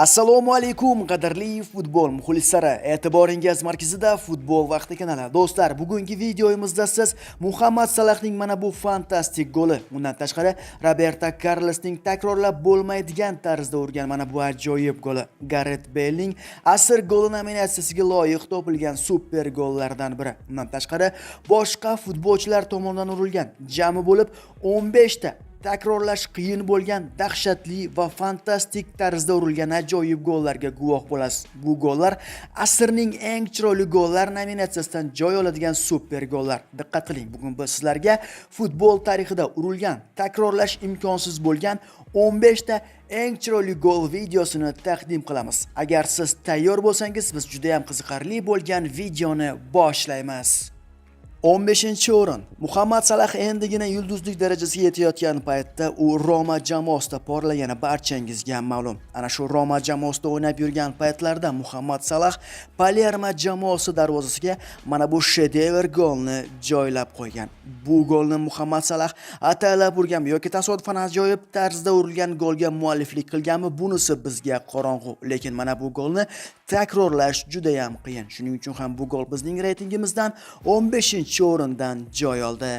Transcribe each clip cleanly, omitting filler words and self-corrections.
Assalomu alaykum qadrli futbol muxlislari. E'tiboringiz markazida Futbol vaqti kanali. Do'stlar, bugungi videomizda siz Muhammad Salahning mana bu fantastik goli, undan tashqari Roberto Carlosning takrorlab bo'lmaydigan tarzda urgan mana bu ajoyib goli, Gareth Balening asr goli nominatsiyasiga loyiq topilgan super gollardan biri. Undan tashqari boshqa futbolchilar tomonidan urilgan jami bo'lib 15 ta takrorlash qiyin bo'lgan dahshatli va fantastik tarzda urilgan ajoyib gollarga guvoh bo'lasiz. Bu gollar asrning eng chiroyli gollar nominatsiyasidan joy oladigan super gollar. Diqqat qiling, bugun biz sizlarga futbol tarixida urilgan, takrorlash imkonsiz bo'lgan 15 ta eng chiroyli gol videosini taqdim qilamiz. Agar siz tayyor bo'lsangiz, biz juda ham qiziqarli bo'lgan videoni boshlaymiz. 15-o'rin. Muhammad Salah endigina yulduzlik darajasiga yetayotgan paytda u Roma jamoasida porlagani barchangizga ma'lum. Ana shu Roma jamoasida o'ynab yurgan paytlarda Muhammad Salah Palermo jamoasi darvozasiga mana bu shedevr golni joylab qo'ygan. Bu golni Muhammad Salah ataylab urganmi yoki tasodifan ajoyib tarzda urilgan golga mualliflik qilganmi, bunisi bizga qorong'u. Lekin mana bu golni takrorlash juda ham qiyin. Shuning uchun ham bu gol bizning reytingimizdan 15-o'rindan joy oldi.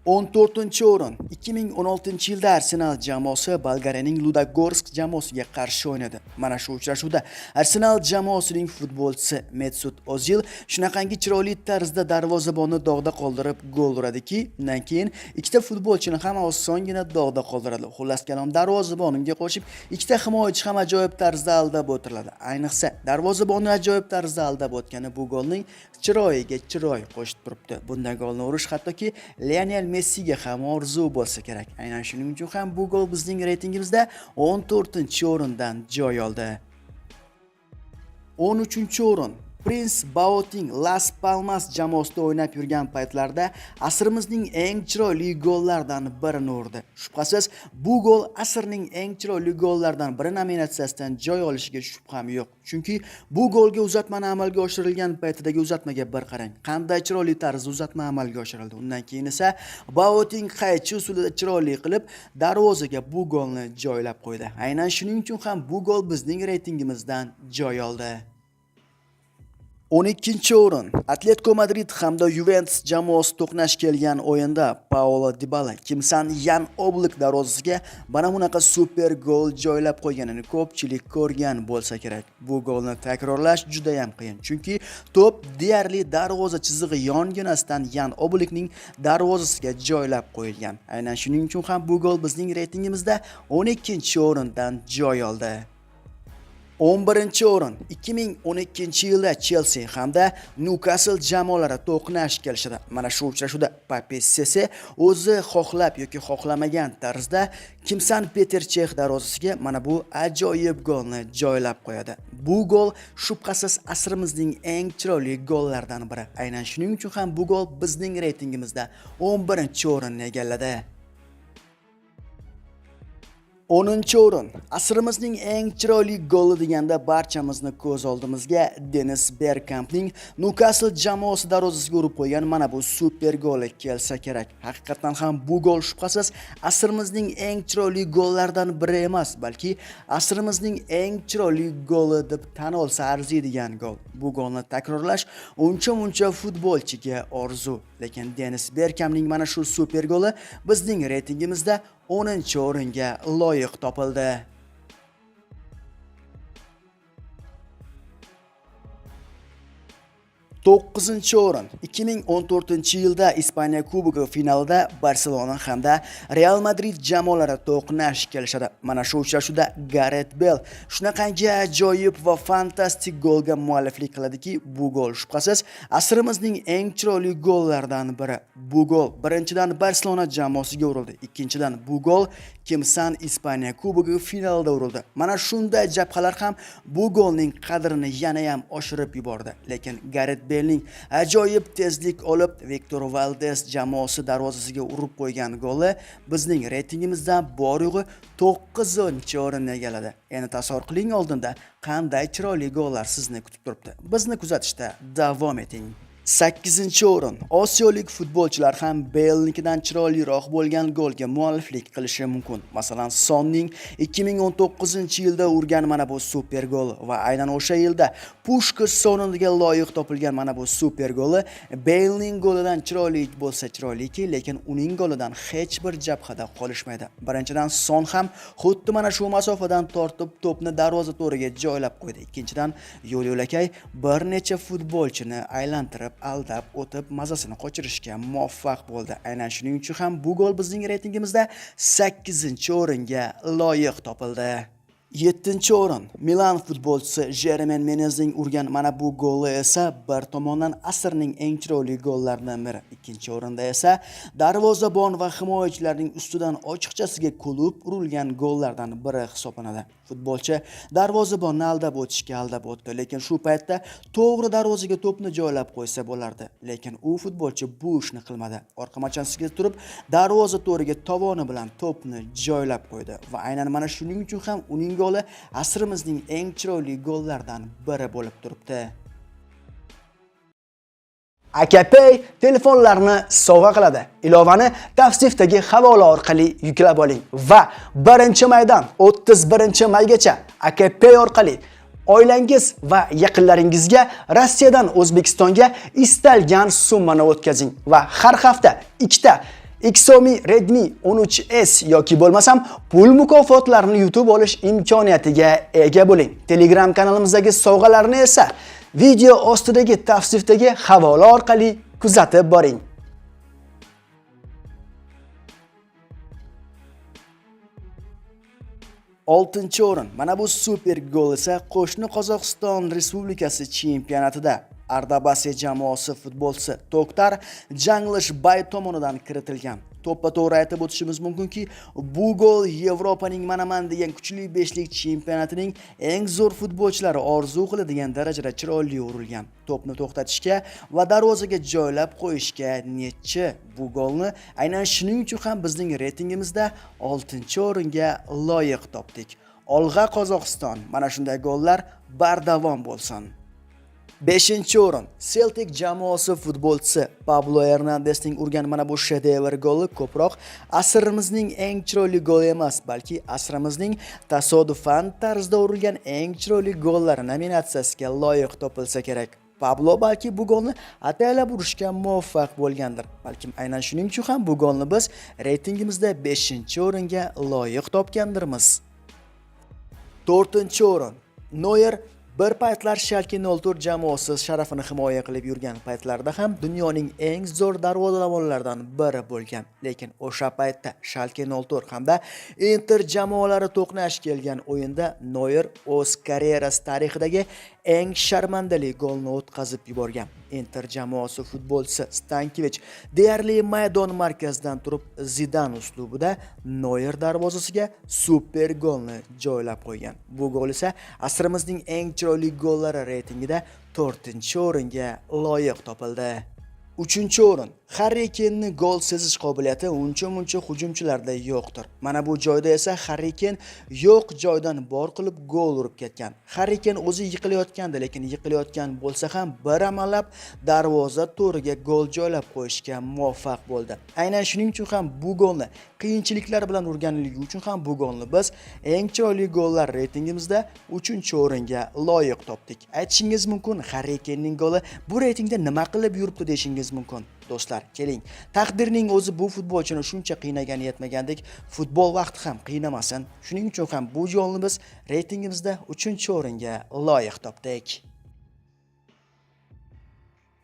14-o'rin. 2016-yilda Arsenal jamoasi Bolgariyaning Ludogorsk jamoasiga qarshi o'ynadi. Mana shu uchrashuvda Arsenal jamoasining futbolchisi Mesut Ozil shunaqangi chiroyli tarzda darvozabonni dog'da qoldirib gol uradiki, undan keyin ikkita futbolchini ham osongina dog'da qoldiradi. Xullas kalom, darvozabonga qo'shib ikkita himoyachi ham ajoyib tarzda aldab o'tiriladi. Ayniqsa darvozabonni ajoyib tarzda aldab o'tgani bu golning chiroyiga chiroy qo'shib turibdi. Bunday golni urish hattoki Lionel Messiga ham orzu bo'lsa kerak. Aynan shuning uchun ham bu gol bizning reytingimizda 14-o'rindan joy oldi. 13-o'rin. Prince Boateng Las Palmas jamoasida o'ynab yurgan paytlarda asrimizning eng chiroyli gollaridan birini urdi. Shubhasiz, bu gol asrning eng chiroyli gollaridan biri nominatsiyasidan joy olishiga shubham yo'q. Chunki bu golga uzatmani amalga oshirilgan paytidagi uzatmaga bir qarang. Qanday chiroyli tarzda uzatma amalga oshirildi. Undan keyin esa Boateng qaychi usulida chiroyli qilib darvozaga bu golni joylab qo'ydi. Aynan shuning uchun ham bu gol bizning reytingimizdan joy oldi. 12-o'rin. Atletico Madrid hamda Juventus jamoasi to'qnash kelgan o'yinda Paulo Dybala Kimsan Yan Oblak darvozasiga mana bunaqa super gol joylab qo'yganini ko'pchilik ko'rgan bo'lsa kerak. Bu golni takrorlash juda ham qiyin, chunki to'p deyarli darvoza chizig'i yonginasidan Yan Oblakning darvozasiga joylab qo'yilgan. Aynan shuning uchun ham bu gol bizning reytingimizda 12-o'rindan joy oldi. 11-o'rin. 2012-yilda Chelsea hamda Newcastle jamoalari to'qnash kelishadi. Mana shu uchrashuvda Pape Sese o'zi xohlab yoki xohlamagan tarzda Kimsan Peter Chech darvozasiga mana bu ajoyib golni joylab qo'yadi. Bu gol shubhasiz asrimizning eng chiroyli gollaridan biri. Aynan shuning uchun ham bu gol bizning reytingimizda 11-o'rinni egalladi. 10-o'rin. Asrimizning eng chiroyli goli deganda barchamizni ko'z oldimizga Dennis Bergkampning Newcastle jamoasi darvozasiga urib qo'ygan mana bu super goli kelsa kerak. Haqiqatan ham bu gol shubhasiz asrimizning eng chiroyli gollaridan biri emas, balki asrimizning eng chiroyli goli deb tan olsa arziydigan gol. Bu golni takrorlash uncha futbolchiga orzu. Lekin Dennis Bergkampning mana shu super goli bizning reytingimizda 10-o'ringa loyiq topildi. 9-o'rin. 2014-yilda Ispaniya Kubogi finalida Barselona hamda Real Madrid jamoalari to'qnash kelishadi. Mana shu uchrashuvda Gareth Bale shunaqangi ajoyib va fantastik golga mualliflik qiladiki, bu gol shubhasiz asrimizning eng chiroyli gollaridan biri. Bu gol birinchidan Barselona jamoasiga urildi, ikkinchidan bu gol Kimsan Ispaniya Kubogi finalida urildi. Mana shunday jabhalar ham bu golning qadrini yana ham oshirib yubordi. Lekin Gareth Balening ajoyib tezlik olib Victor Valdes jamoasi darvozasiga urib qo'ygan goli bizning reytingimizdan bor-yo'g'i 9-o'rinni egalladi. Endi tasavvur qiling, oldinda qanday chiroyli gollar sizni kutib turibdi. Bizni kuzatishda davom eting. 8-o'rin. Osiyolik futbolchilar ham Bale'nikidan chiroyliroq bo'lgan golga mualliflik qilishi mumkin. Masalan, Sonning 2019-yilda urgan mana bu super gol va aynan o'sha yilda Pushkash sovringa loyiq topilgan mana bu super goli Bale'ning golidan chiroyli bo'lsa chiroyliki, lekin uning golidan hech bir jabhada qolishmaydi. Birinchidan, Son ham xuddi mana shu masofadan tortib to'pni darvoza to'riga joylab qo'ydi. Ikkinchidan, yo'l-yo'lakay bir necha futbolchini aylantirib aldab o'tib mazasini qochirishga muvaffaq bo'ldi. Aynan shuning uchun ham bu gol bizning reytingimizda 8-o'ringa loyiq topildi. 7-o'rin. Milan futbolchisi Jermain Menezning urgan mana bu goli esa bir tomondan asrning eng chiroyli gollaridan biri. Ikkinchi o'rinda esa darvozabon va himoyachilarning ustidan ochiqchasiga kulib urilgan gollardan biri hisoblanadi. Futbolchi darvozabonni aldab o'tdi, lekin shu paytda to'g'ri darvozaga to'pni joylab qo'ysa bo'lardi. Lekin u futbolchi bu ishni qilmadi. Orqa machasiga turib, darvoza to'riga tovoni bilan to'pni joylab qo'ydi va aynan mana shuning uchun ham uning goli asrimizning eng chiroyli gollaridan biri bo'lib turibdi. AKPay telefonlarni sovg'a qiladi. Ilovani tavsifdagi havola orqali yuklab oling va 1-maydan 31-maygacha AKPay orqali oilangiz va yaqinlaringizga Rossiyadan O'zbekistonga istalgan summani o'tkazing va har hafta 2 ta Xiaomi Redmi 13S yoki bo'lmasam pul mukofotlarini yutib olish imkoniyatiga ega bo'ling. Telegram kanalimizdagi sovg'alarni esa video ostidagi tavsifdagi havola orqali kuzatib boring. 6-o'rin. Mana bu super gol esa qo'shni Qozog'iston Respublikasi chempionatida Ardabasi jamoasi futbolchisi To'xtar Janglishbay tomonidan kiritilgan. To'ppa-to'g'ri aytib o'tishimiz mumkinki, bu gol Yevropaning manaman degan kuchli 5lik chempionatining eng zo'r futbolchilari orzu qiladigan darajada chiroyli urilgan. To'pni to'xtatishga va darvozaga joylab qo'yishga necha bu golni aynan shuning uchun ham bizning reytingimizda 6-o'ringa loyiq topdik. Olg'a Qozog'iston, mana shunday gollar bardavom bo'lsin. 5-o'rin. Celtic jamoasi futbolchisi Pablo Hernandesning urgan mana bu shedevr goli ko'proq asrimizning eng chiroyli goli emas, balki asrimizning tasodifan tarzda urilgan eng chiroyli gollari nominatsiyasiga loyiq topilsa kerak. Pablo balki bu golni ataylab urishga muvaffaq bo'lgandir. Balkim aynan shuning uchun ham bu golni biz reytingimizda 5-o'ringa loyiq topgandirmiz. 4-o'rin. Neuer bir paytlar Schalke 04 jamoasi sharafini himoya qilib yurgan paytlarda ham dunyoning eng zo'r darvozabonlaridan biri bo'lgan. Lekin o'sha paytda Schalke 04 hamda Inter jamoalari to'qnash kelgan o'yinda Neuer o'z karyerasi tarixidagi eng sharmandali golni o'tkazib yuborgan. Inter jamoasi futbolchisi Stankevich deyarli maydon markazidan turib Zidan uslubida Neuer darvozasiga super golni joylab qo'ygan. Bu gol esa asrimizning eng chiroyli gollari reytingida 4-o'ringa loyiq topildi. 3-o'rin. Harry Kane'ning gol sezish qobiliyati uncha-muncha hujumchilarda yo'qdir. Mana bu joyda esa Harry Kane yo'q joydan bor qilib gol urib ketgan. Harry Kane o'zi yiqilayotgandi, lekin yiqilayotgan bo'lsa ham bir amallab darvoza to'riga gol joylab qo'yishga muvaffaq bo'ldi. Aynan shuning uchun ham bu golni qiyinchiliklar bilan urganligi uchun ham bu golni biz eng chiroyli gollar reytingimizda 3-o'ringa loyiq topdik. Aytishingiz mumkin, Harry Kane'ning goli bu reytingda nima qilib yuribdi deshingiz mumkin. Do'stlar, keling, taqdirning o'zi bu futbolchini shuncha qiynagan yetmagandek, futbol vaqti ham qiynamasin. Shuning uchun ham bu golni biz reytingimizda 3-o'ringa loyiq topdik.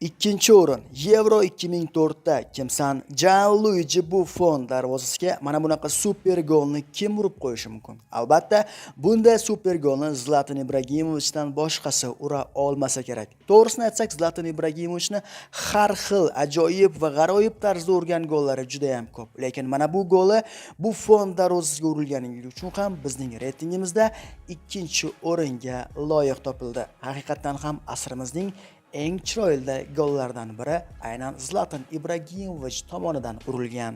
2-o'rin. Euro 2004da kimsan Gianluigi Buffon darvozasiga mana bunaqa super golni kim urib qo'yishi mumkin? Albatta, bunday super golni Zlatan Ibrahimovichdan boshqasi ura olmasa kerak. To'g'risini aytsak, Zlatan Ibrahimovichni har xil ajoyib va g'aroyib tarzda urgan gollari juda ham ko'p. Lekin mana bu goli Buffon darvozasiga urilganligi uchun ham bizning reytingimizda 2-o'ringa loyiq topildi. Haqiqatan ham asrimizning eng chiroyli gollardan biri aynan Zlatan Ibrahimovich tomonidan urilgan.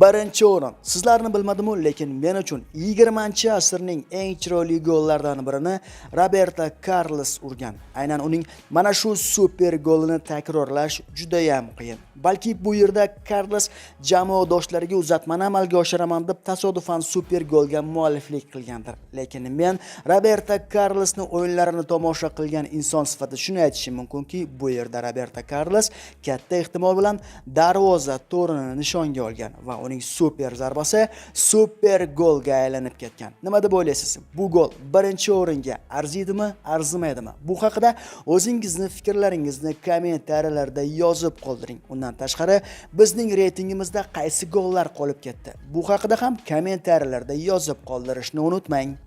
Birinchi o'rin. Sizlarni bilmadim-u, lekin men uchun 20-asrning eng chiroyli gollaridan birini Roberto Carlos urgan. Aynan uning mana shu super golini takrorlash juda ham qiyin. Balki bu yerda Carlos jamoadoshlariga uzatmani amalga oshiraman deb tasodifan super golga mualliflik qilgandir. Lekin men Roberto Carlosni o'yinlarini tomosha qilgan inson sifatida shuni aytishim mumkinki, bu yerda Roberto Carlos katta ehtimol bilan darvoza to'rini nishonga olgan va uning super zarbasi super golga aylanib ketgan. Nima deb o'ylaysiz? Bu gol birinchi o'ringa arziydimi, arzimaydimi? Bu haqida o'zingizni fikrlaringizni kommentariyalarda yozib qoldiring. Undan tashqari, bizning reytingimizda qaysi gollar qolib ketdi? Bu haqida ham kommentariyalarda yozib qoldirishni unutmang.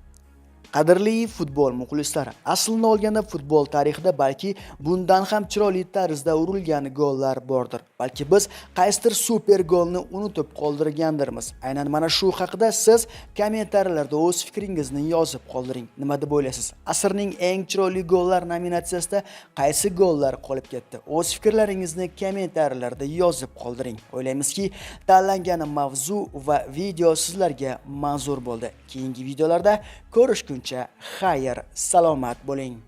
Qadrli futbol muxlislari, aslini olganda futbol tarixida balki bundan ham chiroyli tarzda urilgan gollar bordir. Balki biz qaysidir super golni unutib qoldirgandirmiz. Aynan mana shu haqida siz kommentariyalarda o'z fikringizni yozib qoldiring. Nima deb o'ylaysiz? Asrning eng chiroyli gollar nominatsiyasida qaysi gollar qolib ketdi? O'z fikrlaringizni kommentariyalarda yozib qoldiring. O'ylaymizki, tanlangan mavzu va video sizlarga manzur bo'ldi. Keyingi videolarda ko'rishguncha xayr, salomat bo'ling.